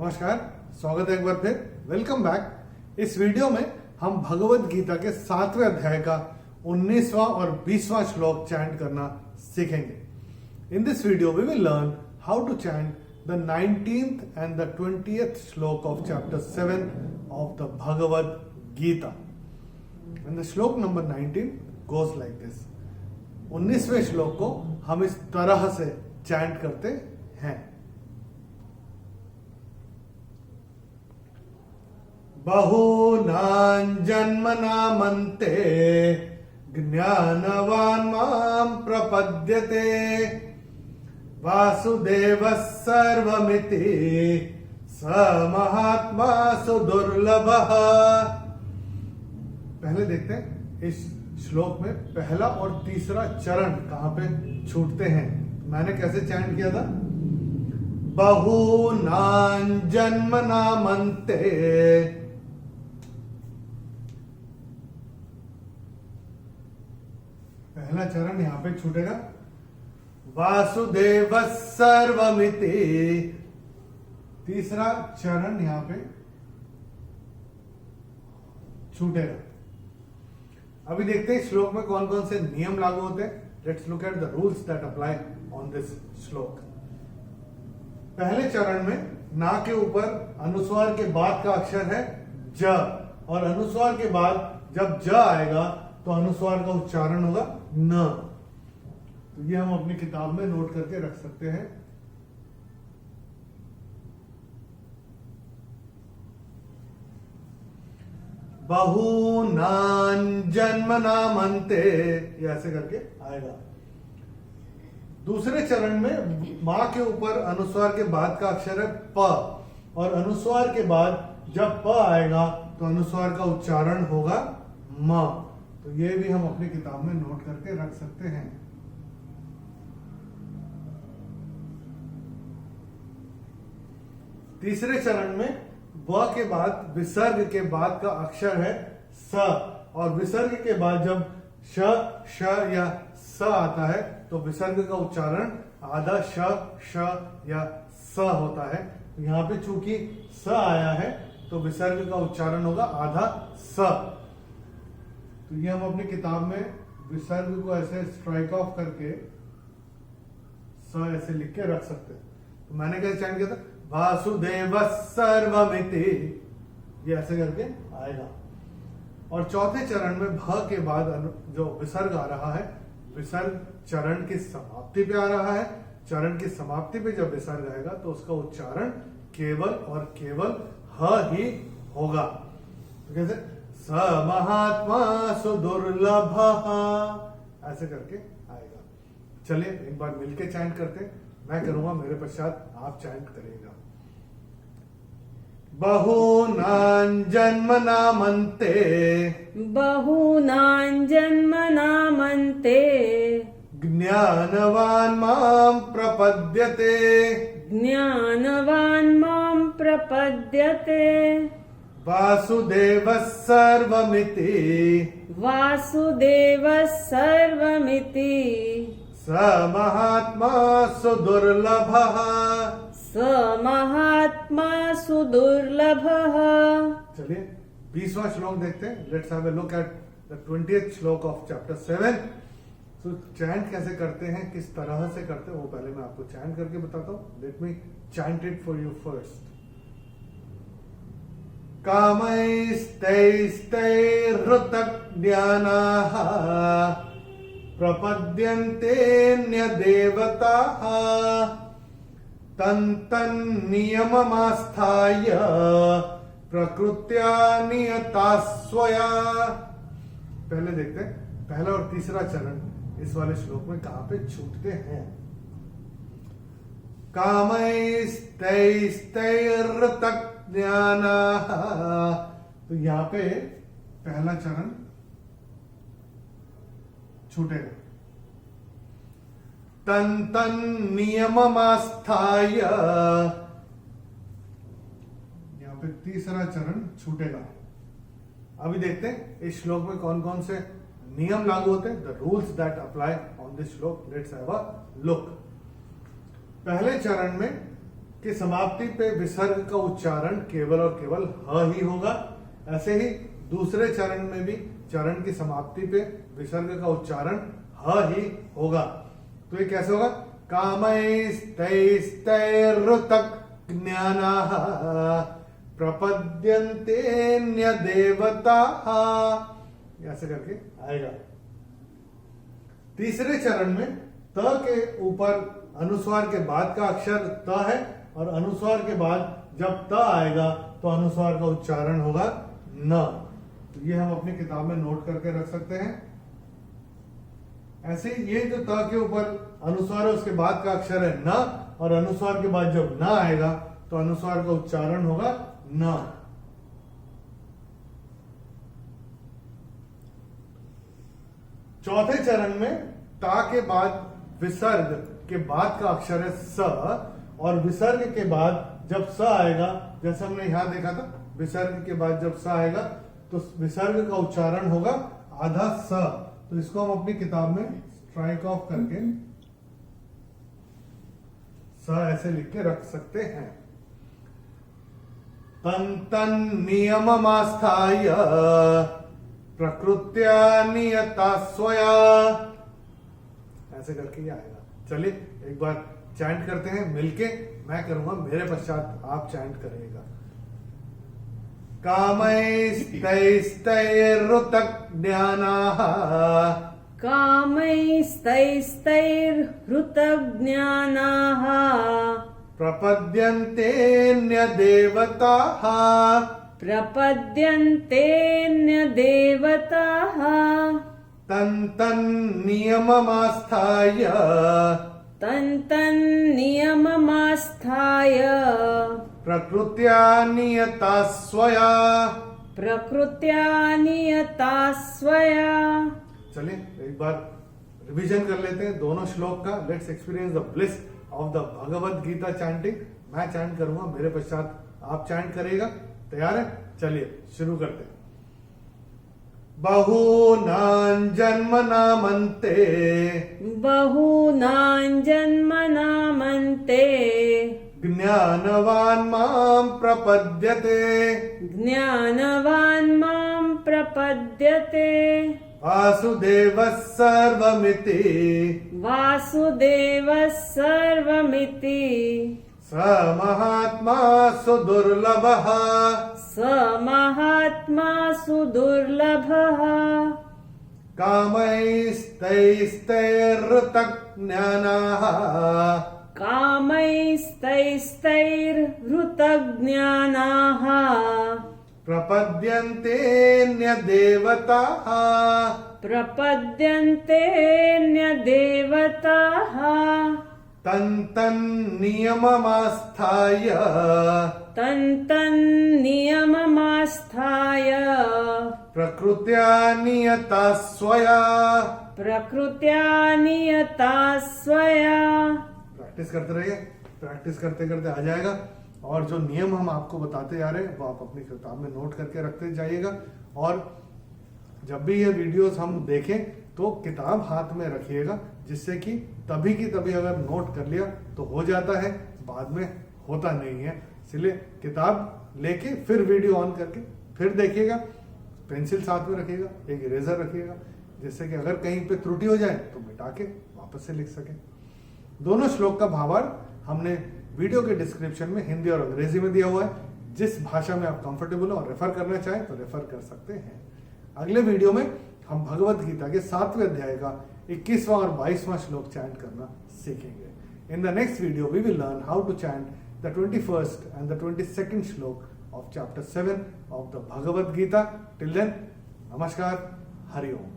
नमस्कार, स्वागत है एक बार फिर। Welcome back. इस वीडियो में हम भगवत गीता के 7वें अध्याय का 19वां और 20वां श्लोक चैंट करना सीखेंगे। In this video we will learn how to chant the 19th and the 20th shloka of chapter 7 of the Bhagavad Gita. And the shloka number 19 goes like this. 19वें श्लोक को हम इस तरह से चैंट करते हैं। बहूनां जन्मनामन्ते ज्ञानवान् मां प्रपद्यते वासुदेवः सर्वमिति स महात्मा सुदुर्लभः। पहले देखते हैं इस श्लोक में पहला और तीसरा चरण कहां पे छूटते हैं। मैंने कैसे चैंट किया था? बहूनां जन्मनामन्ते, पहला चरण यहां पे छूटेगा। वासुदेव सर्वमिति, तीसरा चरण यहां पे छूटेगा। अभी देखते हैं श्लोक में कौन कौन से नियम लागू होते हैं। Let's look at the rules that apply on this श्लोक। पहले चरण में ना के ऊपर अनुस्वार के बाद का अक्षर है ज, और अनुस्वार के बाद जब ज आएगा तो अनुस्वार का उच्चारण होगा न। तो ये हम अपनी किताब में नोट करके रख सकते हैं। बहूनां जन्मनामन्ते, ये ऐसे करके आएगा। दूसरे चरण में मां के ऊपर अनुस्वार के बाद का अक्षर है प, और अनुस्वार के बाद जब प आएगा तो अनुस्वार का उच्चारण होगा म। तो ये भी हम अपनी किताब में नोट करके रख सकते हैं। तीसरे चरण में व के बाद विसर्ग के बाद का अक्षर है स, और विसर्ग के बाद जब श, श या स आता है तो विसर्ग का उच्चारण आधा श, श या स होता है। यहां पे चूंकि स आया है तो विसर्ग का उच्चारण होगा आधा स। तो ये हम अपनी किताब में विसर्ग को ऐसे स्ट्राइक ऑफ करके स ऐसे लिख के रख सकते हैं। तो मैंने कैसे चैंट किया था? वासुदेव सर्वमिति, ये ऐसे करके आएगा। और चौथे चरण में भ के बाद जो विसर्ग आ रहा है, विसर्ग चरण की समाप्ति पे आ रहा है। चरण की समाप्ति पे जब विसर्ग आएगा तो उसका उच्चारण केवल और केवल ह ही होगा। तो कैसे? स महात्मा सुदुर्लभ, ऐसे करके आएगा। चलिए एक बार मिलके चैंट करते हैं। मैं करूंगा, मेरे पश्चात आप चैंट करिएगा। बहूनां जन्मनामन्ते, बहूनां जन्मनामन्ते ज्ञानवान् मां प्रपद्यते, ज्ञानवान् मां प्रपद्यते वासुदेवः सर्वमिति, वासुदेवः सर्वमिति स महात्मा सुदुर्लभः। स महात्मा सुदुर्लभः। चलिए 20वां श्लोक देखते हैं। Let's have a look at the 20th shloka of chapter 7। तो चैंट कैसे करते हैं, किस तरह से करते हैं, वो पहले मैं आपको चैंट करके बताता हूं। Let me chant it for you first. कामैस्तैस्तैहृतज्ञानाः प्रपद्यन्तेऽन्यदेवताः तन्तन्नियममास्थाय प्रकृत्या नियता स्वया। पहले देखते हैं पहला और तीसरा चरण इस वाले श्लोक में कहां पे छूटते हैं। कामैस्तैस्तैहृतज्ञानाः, तो यहां पे पहला चरण छूटेगा। तन्तन्नियममास्थाय, यहां पे तीसरा चरण छूटेगा। अभी देखते हैं इस श्लोक में कौन कौन से नियम लागू होते हैं। The rules that apply on this shlok. Let's have a look. पहले चरण में की समाप्ति पे विसर्ग का उच्चारण केवल और केवल ह ही होगा। ऐसे ही दूसरे चरण में भी चरण की समाप्ति पे विसर्ग का उच्चारण ह ही होगा। तो ये कैसे होगा? कामैस्तैस्तैरुतक ज्ञानाः प्रपद्यन्तेन्य देवताः, ऐसे करके आएगा। तीसरे चरण में त के ऊपर अनुस्वार के बाद का अक्षर त है और अनुस्वार के बाद जब त आएगा तो अनुस्वार का उच्चारण होगा न। तो ये हम अपनी किताब में नोट करके रख सकते हैं। ऐसे ये जो त के ऊपर अनुस्वार है उसके बाद का अक्षर है न, और अनुस्वार के बाद जब न आएगा तो अनुस्वार का उच्चारण होगा न। चौथे चरण में ता के बाद विसर्ग के बाद का अक्षर है स, और विसर्ग के बाद जब स आएगा, जैसे हमने यहां देखा था, विसर्ग के बाद जब स आएगा तो विसर्ग का उच्चारण होगा आधा स। तो इसको हम अपनी किताब में स्ट्राइक ऑफ करके स ऐसे लिख के रख सकते हैं। तन तन नियममास्थाय प्रकृत्या नियता स्वया, ऐसे करके ये आएगा। चलिए एक बार चैंट करते हैं मिलके, मैं करूंगा, मेरे पश्चात आप चैंट करिएगा। कामैस्तैस्तैरुतक ज्ञानाः कामैस्तैस्तैर्हृतज्ञानाः प्रपद्यन्तेऽन्यदेवताः प्रपद्यन्तेऽन्यदेवताः तन्नियममास्थाय तन्नियममास्थाय प्रकृत्या नियता स्वया। प्रकृत्या नियता स्वया। चलिए एक बार रिवीजन कर लेते हैं दोनों श्लोक का। Let's experience the bliss of the Bhagavad Gita chanting. मैं चैंट करूंगा, मेरे पश्चात आप चैंट करिएगा। तैयार है? चलिए शुरू करते हैं। बहूनां जन्मनामन्ते बहूनां जन्मनामन्ते ज्ञानवान् मां प्रपद्यते ज्ञानवान् मां प्रपद्यते वासुदेवः सर्वमिति वासुदेवः सर्वमिति स महात्मा सुदुर्लभः स महात्मा सुदुर्लभः कामैस्तैस्तैर्हृतज्ञानाः कामैस्तैस्तैर्हृतज्ञानाः प्रपद्यन्तेऽन्यदेवताः प्रपद्यन्तेऽन्यदेवताः तन्नियममास्थाय तन्नियममास्थाय प्रकृत्या नियता स्वया। प्रकृत्या नियता स्वया। प्रैक्टिस करते रहिए, प्रैक्टिस करते करते आ जाएगा। और जो नियम हम आपको बताते जा रहे हैं वो आप अपनी किताब में नोट करके रखते जाइएगा। और जब भी ये वीडियोस हम देखें तो किताब हाथ में रखिएगा, जिससे कि तभी की तभी अगर नोट कर लिया तो हो जाता है, बाद में होता नहीं है। इसलिए किताब लेके फिर वीडियो ऑन करके फिर देखिएगा। पेंसिल साथ में रखिएगा, एक इरेजर रखिएगा, जिससे कि अगर कहीं पे त्रुटि हो जाए तो मिटा के वापस से लिख सकें। दोनों श्लोक का भावार्थ हमने वीडियो के डिस्क्रिप्शन में हिंदी और अंग्रेजी में दिया हुआ है। जिस भाषा में आप कंफर्टेबल हो और रेफर करना चाहें तो रेफर कर सकते हैं। अगले वीडियो में हम भगवत गीता के 7वें अध्याय का 21वां और 22वां श्लोक चैंट करना सीखेंगे। In the next video we will learn how to chant the 21st and the 22nd श्लोक of chapter 7 of the Bhagavad Gita. Till then, namaskar, Hari Om.